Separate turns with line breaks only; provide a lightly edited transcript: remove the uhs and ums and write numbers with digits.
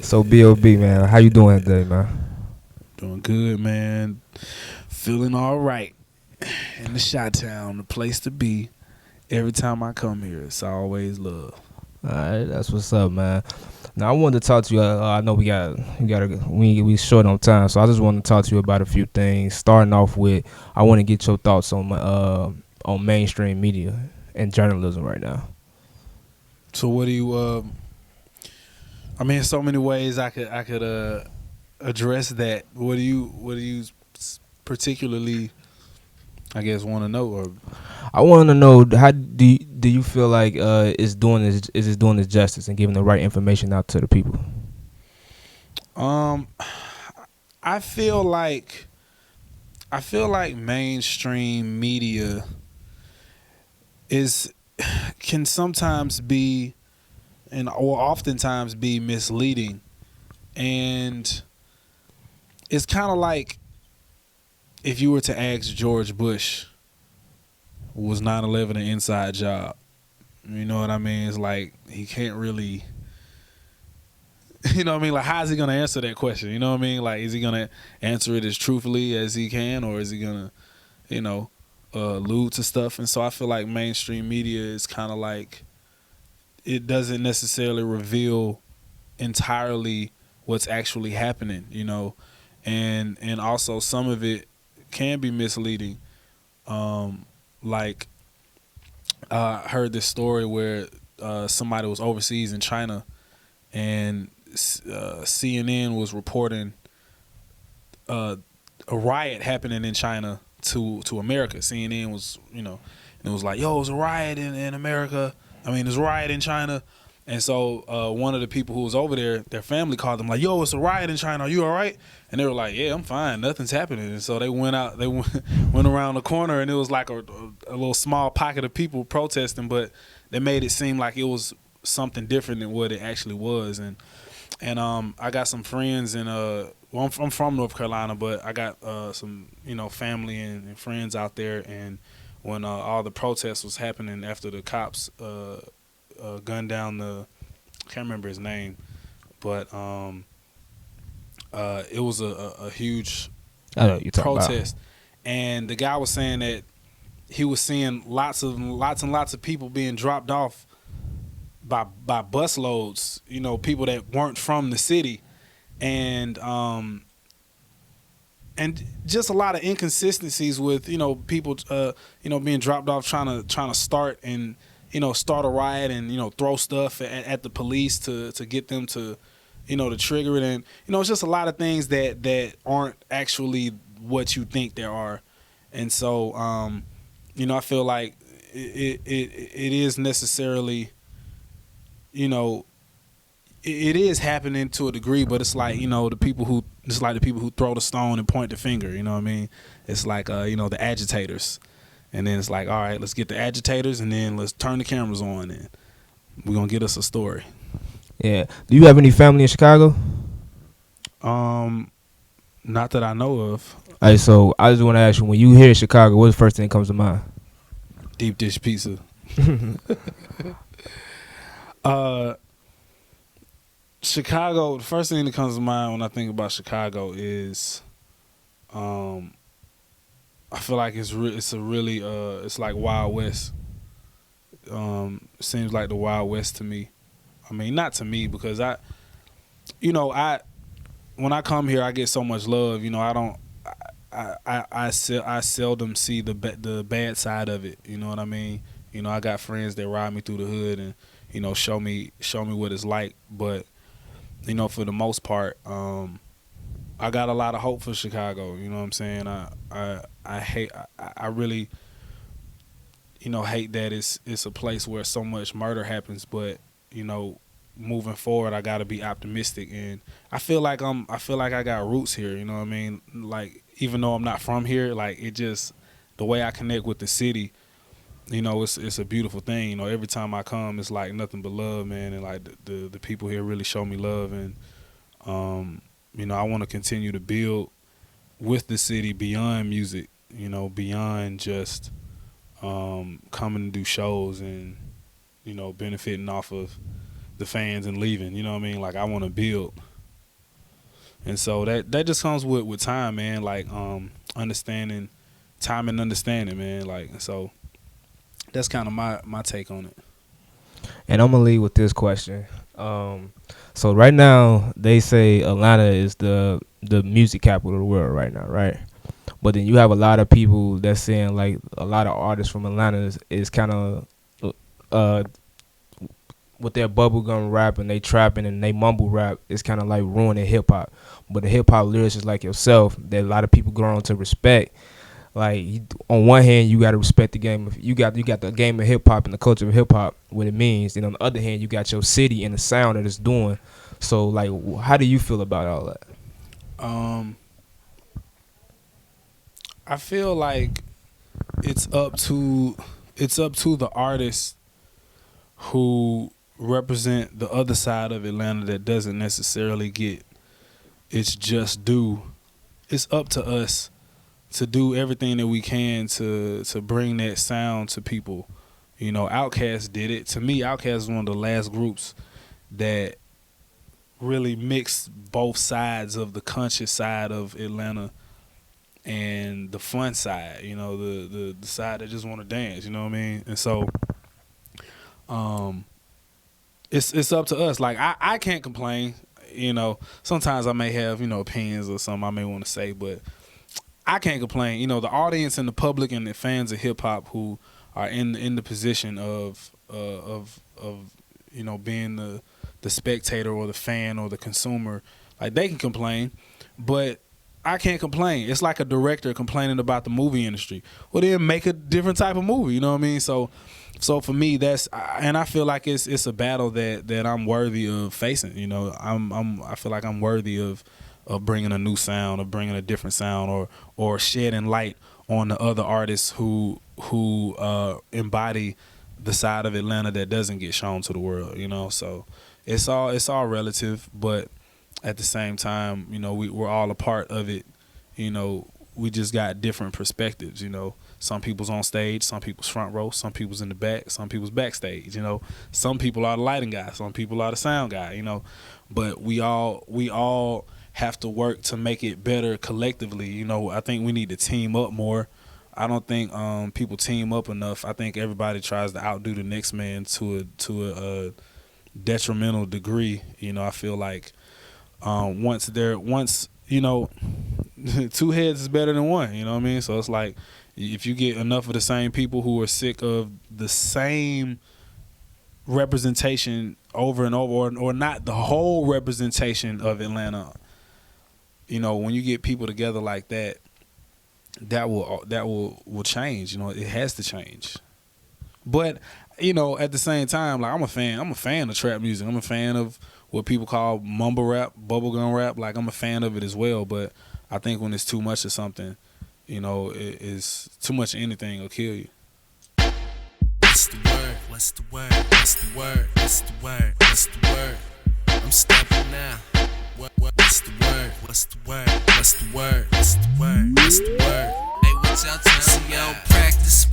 So B.O.B, man, how you doing today, man?
Doing good, man. Feeling all right in the Chi Town, the place to be. Every time I come here, it's always love.
All right, that's what's up, man. Now I wanted to talk to you. I know we short on time, so I just want to talk to you about a few things. Starting off with, I want to get your thoughts on mainstream media and journalism right now.
So what do you? I mean, so many ways I could address that. What do you particularly, I guess, want to know? Or
I want to know how do you feel like it's doing this justice and giving the right information out to the people?
um, I feel like mainstream media is can sometimes be or oftentimes be misleading, and it's kind of like if you were to ask George Bush, was 9/11 an inside job? You know what I mean? It's like he can't really, you know what I mean? Like, how's he gonna answer that question? You know what I mean? Like, is he gonna answer it as truthfully as he can, or is he gonna, you know, allude to stuff? And so I feel like mainstream media is kind of like it doesn't necessarily reveal entirely what's actually happening, and also some of it can be misleading. Like I heard this story where somebody was overseas in China, and CNN was reporting uh, a riot happening in China to America. CNN was, and it was like, yo, it's a riot in America. I mean, there's a riot in China. And so one of the people who was over there, their family called them like, yo, it's a riot in China. Are you all right? And they were like, yeah, I'm fine. Nothing's happening. And so they went out, went around the corner, and it was like a little small pocket of people protesting, but they made it seem like it was something different than what it actually was. And I got some friends in well, I'm from North Carolina, but I got some family and friends out there. And when all the protests was happening after the cops gunned down I can't remember his name, but it was a huge
I know what you're talking about.
protest, and the guy was saying that he was seeing lots and lots of people being dropped off by bus loads, people that weren't from the city, and just a lot of inconsistencies with people being dropped off trying to start and start a riot and throw stuff at the police to get them to trigger it. And it's just a lot of things that aren't actually what you think there are. And so I feel like it is necessarily, you know it is happening to a degree, but it's like the people who throw the stone and point the finger. You know what I mean? It's like the agitators, and then it's like, all right, let's get the agitators, and then let's turn the cameras on, and we're gonna get us a story.
Yeah. Do you have any family in Chicago?
Um, Not that I know of.
All right, so I just want to ask you, when you hear Chicago, what's the first thing that comes to mind?
Deep dish pizza. uh, Chicago. The first thing that comes to mind when I think about Chicago is, I feel like it's a really it's like Wild West. Seems like the Wild West to me. I mean, not to me, because I when I come here, I get so much love. I don't. I seldom see the bad side of it. You know what I mean? I got friends that ride me through the hood and show me what it's like. But for the most part, I got a lot of hope for Chicago. You know what I'm saying? I hate. I really hate that it's a place where so much murder happens. But moving forward, I got to be optimistic, and I feel like I got roots here. You know what I mean? Like, even though I'm not from here, like, it just, the way I connect with the city, it's a beautiful thing. Every time I come, it's like nothing but love, man, and like the people here really show me love. And I want to continue to build with the city beyond music, beyond just coming to do shows and benefiting off of the fans and leaving. You know what I mean? Like I want to build, and so that just comes with time, man. Like understanding time and understanding, man. Like so that's kind of my take on it.
And I'm gonna leave with this question. So right now they say Atlanta is the music capital of the world right now, right? But then you have a lot of people that's saying like a lot of artists from Atlanta is kind of uh with their bubblegum rap and they trapping and they mumble rap, it's kind of like ruining hip hop. But the hip hop lyricists like yourself, that a lot of people grown to respect. Like on one hand, you gotta respect the game. You got the game of hip hop and the culture of hip hop, what it means. And on the other hand, you got your city and the sound that it's doing. So like, how do you feel about all that?
I feel like it's up to the artists who represent the other side of Atlanta that doesn't necessarily get its just due. It's up to us to do everything that we can to bring that sound to people. You know, Outkast did it. To me, Outkast is one of the last groups that really mixed both sides of the conscious side of Atlanta and the fun side, you know, the side that just want to dance, you know what I mean? And so it's up to us. Like I can't complain, you know. Sometimes I may have, you know, opinions or something I may want to say, but I can't complain. You know, the audience and the public and the fans of hip hop who are in the position of you know, being the spectator or the fan or the consumer, like they can complain, but I can't complain. It's like a director complaining about the movie industry. Well, then make a different type of movie. You know what I mean? So for me, and I feel like it's a battle that I'm worthy of facing. You know, I feel like I'm worthy of bringing a new sound, of bringing a different sound, or shedding light on the other artists who embody the side of Atlanta that doesn't get shown to the world. You know, so it's all relative, but at the same time, you know, we're all a part of it. You know, we just got different perspectives. You know, some people's on stage, some people's front row, some people's in the back, some people's backstage. You know, some people are the lighting guy, some people are the sound guy. You know, but we all have to work to make it better collectively. You know, I think we need to team up more. I don't think people team up enough. I think everybody tries to outdo the next man to a detrimental degree. You know, I feel like once you know, two heads is better than one. You know what I mean? So it's like if you get enough of the same people who are sick of the same representation over and over, or not the whole representation of Atlanta. You know, when you get people together like that, that will change. You know, it has to change. But you know, at the same time, like I'm a fan of trap music. I'm a fan of what people call mumble rap, bubblegum rap. Like I'm a fan of it as well. But I think when it's too much of something, you know, it is too much of anything will kill you.
What's the word? What's the word? What's the word? What's the word? What's the word? I'm stepping now. What's the word? What's the word? What's the word? What's the word? What's the word? Hey, what y'all telling me? Practice.